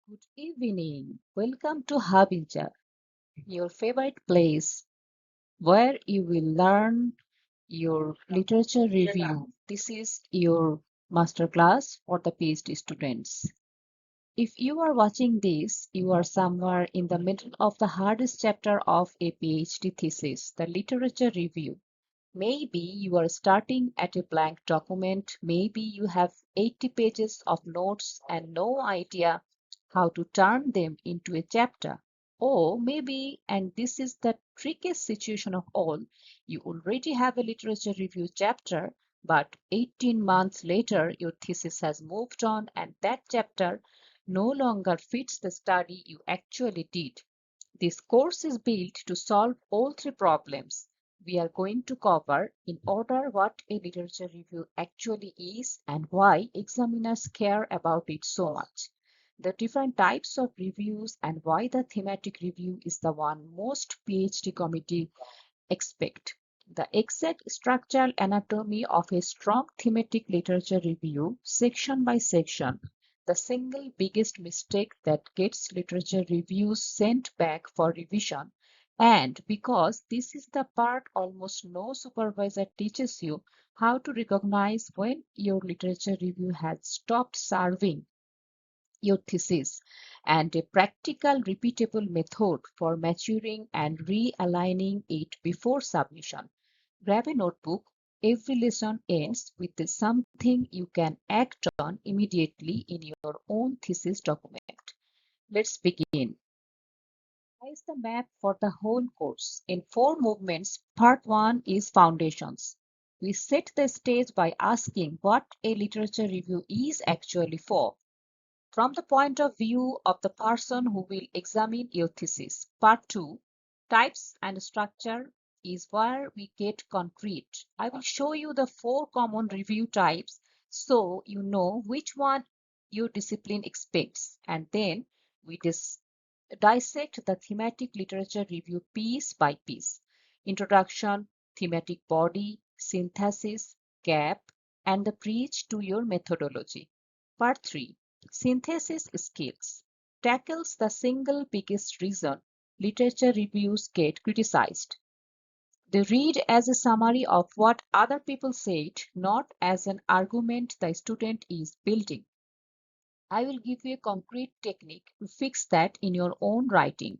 Good evening. Welcome to Harbinger, your favorite place where you will learn your literature review. This is your masterclass for the PhD students. If you are watching this, you are somewhere in the middle of the hardest chapter of a PhD thesis, the literature review. Maybe you are starting at a blank document. Maybe you have 80 pages of notes and no idea how to turn them into a chapter. Or maybe, and this is the trickiest situation of all, you already have a literature review chapter, but 18 months later, your thesis has moved on and that chapter no longer fits the study you actually did. This course is built to solve all three problems we are going to cover in order: what a literature review actually is and why examiners care about it so much, the different types of reviews, and why the thematic review is the one most PhD committee expect, the exact structural anatomy of a strong thematic literature review, section by section, the single biggest mistake that gets literature reviews sent back for revision, and because this is the part almost no supervisor teaches you, how to recognize when your literature review has stopped serving your thesis, and a practical, repeatable method for maturing and realigning it before submission. Grab a notebook. Every lesson ends with something you can act on immediately in your own thesis document. Let's begin. Here's the map for the whole course. In 4 movements, part 1 is foundations. We set the stage by asking what a literature review is actually for, from the point of view of the person who will examine your thesis. Part 2, types and structure, is where we get concrete. I will show you the 4 common review types so you know which one your discipline expects, and then we dissect the thematic literature review piece by piece: introduction, thematic body, synthesis, gap, and the bridge to your methodology. Part 3, synthesis skills, tackles the single biggest reason literature reviews get criticized. They read as a summary of what other people said, not as an argument the student is building. I will give you a concrete technique to fix that in your own writing.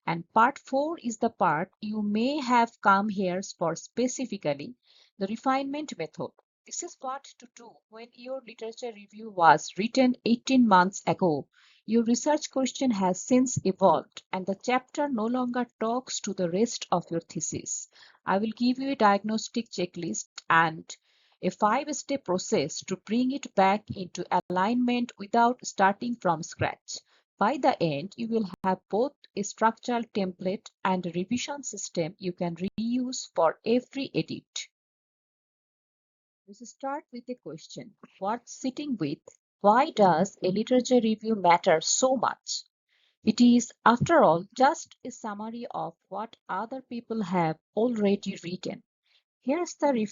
And part 4 is the part you may have come here for specifically, the refinement method. This is what to do when your literature review was written 18 months ago. Your research question has since evolved and the chapter no longer talks to the rest of your thesis. I will give you a diagnostic checklist and a 5-step process to bring it back into alignment without starting from scratch. By the end, you will have both a structural template and a revision system you can reuse for every edit. Let's start with a question worth sitting with. Why does a literature review matter so much? It is, after all, just a summary of what other people have already written. Here's the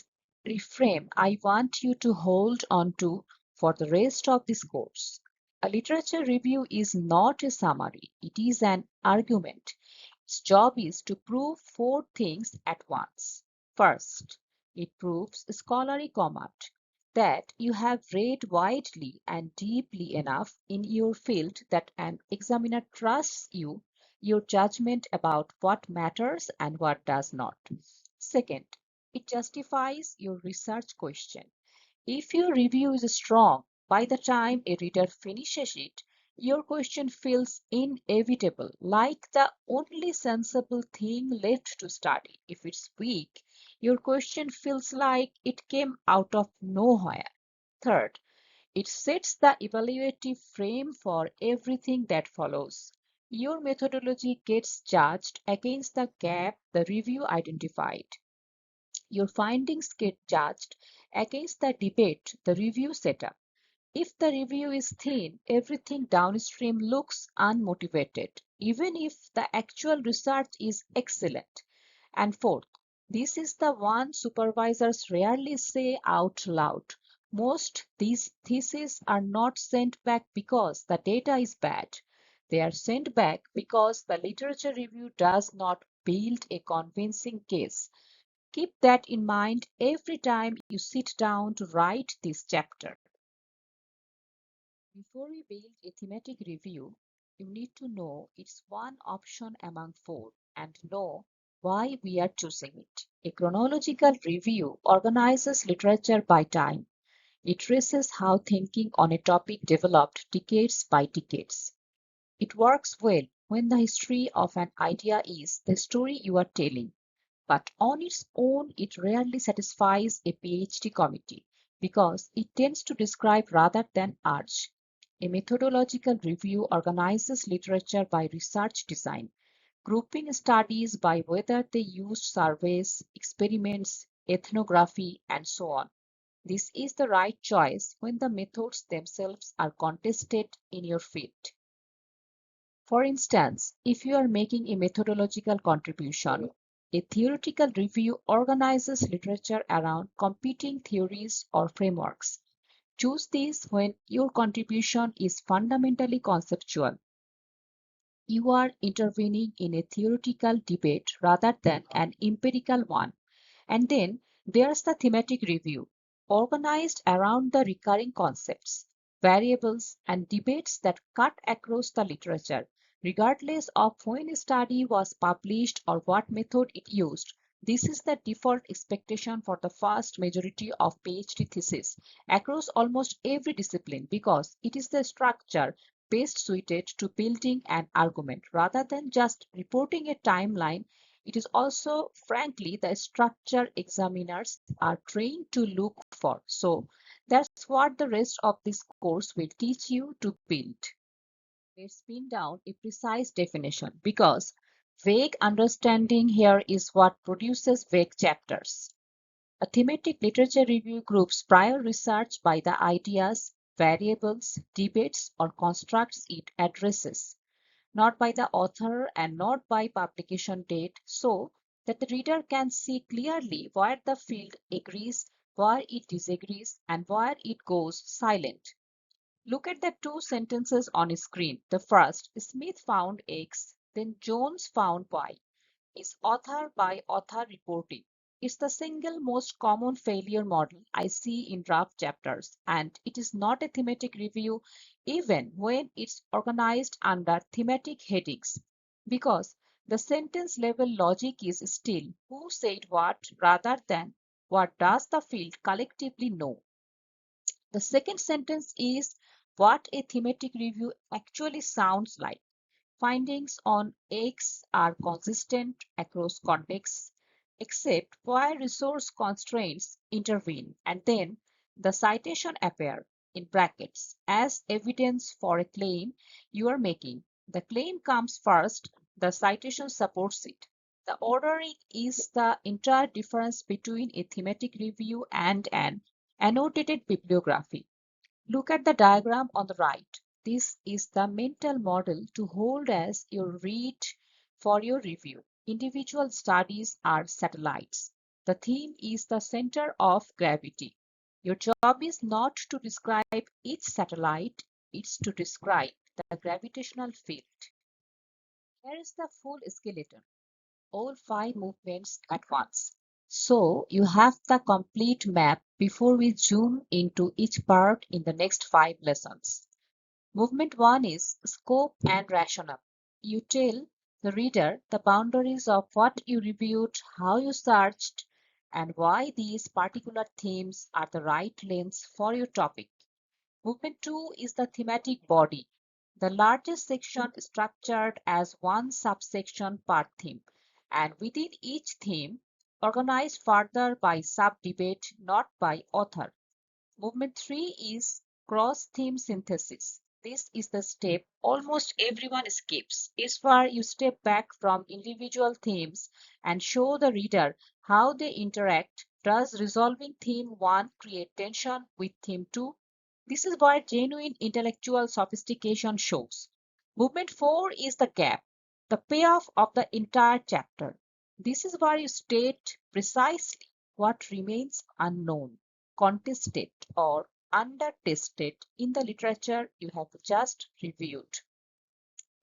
reframe I want you to hold on to for the rest of this course. A literature review is not a summary, it is an argument. Its job is to prove 4 things at once. First, it proves scholarly comment, that you have read widely and deeply enough in your field that an examiner trusts you, your judgment about what matters and what does not. Second, it justifies your research question. If your review is strong, by the time a reader finishes it, your question feels inevitable, like the only sensible thing left to study. If it's weak, your question feels like it came out of nowhere. Third, it sets the evaluative frame for everything that follows. Your methodology gets judged against the gap the review identified. Your findings get judged against the debate the review set up. If the review is thin, everything downstream looks unmotivated, even if the actual research is excellent. And fourth, this is the one supervisors rarely say out loud. Most these theses are not sent back because the data is bad. They are sent back because the literature review does not build a convincing case. Keep that in mind every time you sit down to write this chapter. Before we build a thematic review, you need to know it's one option among four and know why we are choosing it. A chronological review organizes literature by time. It traces how thinking on a topic developed decades by decades. It works well when the history of an idea is the story you are telling. But on its own, it rarely satisfies a PhD committee because it tends to describe rather than urge. A methodological review organizes literature by research design, grouping studies by whether they used surveys, experiments, ethnography, and so on. This is the right choice when the methods themselves are contested in your field. For instance, if you are making a methodological contribution, a theoretical review organizes literature around competing theories or frameworks. Choose this when your contribution is fundamentally conceptual. You are intervening in a theoretical debate rather than an empirical one. And then there's the thematic review, organized around the recurring concepts, variables, and debates that cut across the literature, regardless of when a study was published or what method it used. This is the default expectation for the vast majority of PhD theses across almost every discipline because it is the structure best suited to building an argument rather than just reporting a timeline. It is also, frankly, the structure examiners are trained to look for. So that's what the rest of this course will teach you to build. Let's pin down a precise definition because vague understanding here is what produces vague chapters. A thematic literature review groups prior research by the ideas, variables, debates, or constructs it addresses, not by the author and not by publication date, so that the reader can see clearly where the field agrees, where it disagrees, and where it goes silent. Look at the two sentences on screen. The first, Smith found X, then Jones found Y, is author by author reporting. It's the single most common failure model I see in draft chapters, and it is not a thematic review even when it's organized under thematic headings, because the sentence level logic is still who said what rather than what does the field collectively know. The second sentence is what a thematic review actually sounds like. Findings on X are consistent across contexts, except where resource constraints intervene, and then the citation appear in brackets as evidence for a claim you are making. The claim comes first, the citation supports it. The ordering is the entire difference between a thematic review and an annotated bibliography. Look at the diagram on the right. This is the mental model to hold as your read for your review. Individual studies are satellites. The theme is the center of gravity. Your job is not to describe each satellite, it's to describe the gravitational field. Here is the full skeleton, all five movements at once. So you have the complete map before we zoom into each part in the next 5 lessons. Movement 1 is scope and rationale. You tell the reader the boundaries of what you reviewed, how you searched, and why these particular themes are the right lens for your topic. Movement 2 is the thematic body, the largest section structured as one subsection per theme, and within each theme, organized further by sub-debate, not by author. Movement 3 is cross-theme synthesis. This is the step almost everyone skips. It's where you step back from individual themes and show the reader how they interact. Does resolving theme 1 create tension with theme 2? This is where genuine intellectual sophistication shows. Movement 4 is the gap, the payoff of the entire chapter. This is where you state precisely what remains unknown, contested, or undertested in the literature you have just reviewed.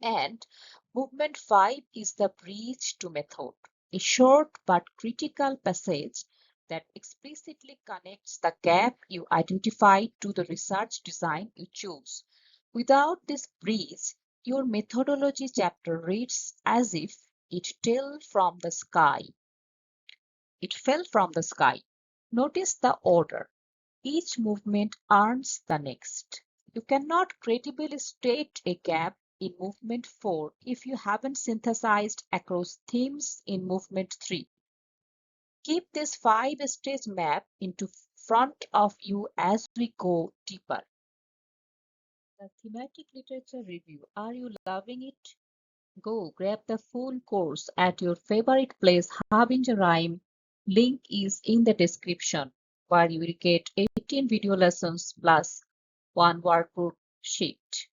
And movement 5 is the bridge to method, a short but critical passage that explicitly connects the gap you identified to the research design you choose. Without this bridge, your methodology chapter reads as if it fell from the sky. It fell from the sky. Notice the order. Each movement earns the next. You cannot credibly state a gap in movement 4 if you haven't synthesized across themes in movement 3. Keep this 5-stage map into front of you as we go deeper. The thematic literature review. Are you loving it? Go grab the full course at your favorite place, Harbingerhyme. Link is in the description, where you will get 18 video lessons plus one workbook sheet.